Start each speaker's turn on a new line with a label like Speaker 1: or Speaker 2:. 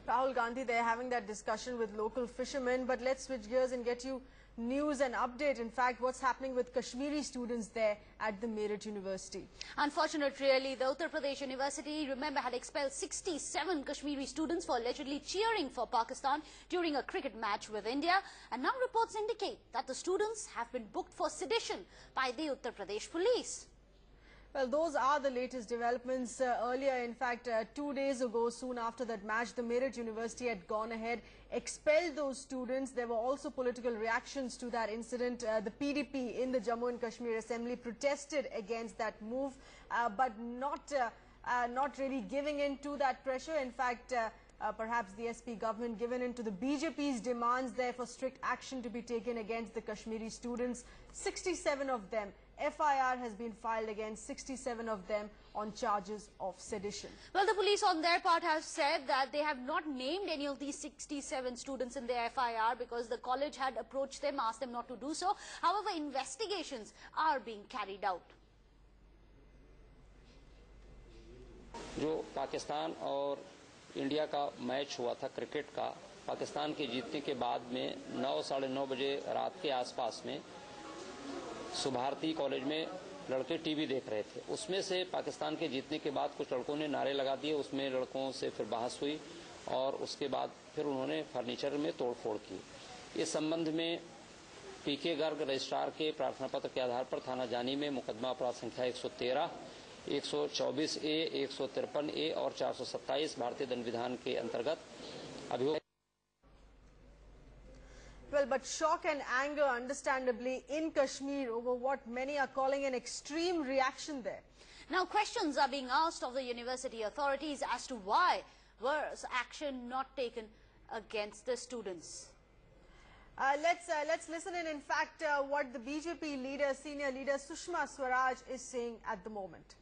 Speaker 1: Rahul Gandhi there having that discussion with local fishermen. But let's switch gears and get you news and update. In fact, what's happening with Kashmiri students there at the Meerut University.
Speaker 2: Unfortunately, the Uttar Pradesh University, remember, had expelled 67 Kashmiri students for allegedly cheering for Pakistan during a cricket match with India. And now reports indicate that the students have been booked for sedition by the Uttar Pradesh police.
Speaker 1: Well, those are the latest developments. Earlier, in fact, 2 days ago, soon after that match, the Meerut University had gone ahead, expelled those students. There were also political reactions to that incident. The PDP in the Jammu and Kashmir Assembly protested against that move, but not really giving in to that pressure. In fact, perhaps the SP government given in to the BJP's demands there for strict action to be taken against the Kashmiri students. 67 of them. FIR has been filed against 67 of them on charges of sedition.
Speaker 2: Well, the police on their part have said that they have not named any of these 67 students in their FIR because the college had approached them, asked them not to do so. However, investigations are being carried out.
Speaker 3: जो पाकिस्तान और India का match हुआ था cricket का, पाकिस्तान के जीतने के बाद में 9 साढ़े 9 बजे रात के आसपास में सुभारती कॉलेज में लड़के टीवी देख रहे थे। उसमें से पाकिस्तान के जीतने के बाद कुछ लड़कों ने नारे लगा दिए। उसमें लड़कों से फिर बहस हुई और उसके बाद फिर उन्होंने फर्नीचर में तोड़फोड़ की। इस संबंध में पीके गर्ग रजिस्ट्रार के प्रार्थना पत्र के आधार पर थाना जानी में मुकदमा अपराध संख्या 113, 124A, 153A और 427 भारतीय दंड विधान के अंतर्गत अभियोग।
Speaker 1: Well, but shock and anger, understandably, in Kashmir over what many are calling an extreme reaction there.
Speaker 2: Now, questions are being asked of the university authorities as to why was action not taken against the students.
Speaker 1: Let's listen in fact, what the BJP leader, senior leader Sushma Swaraj is saying at the moment.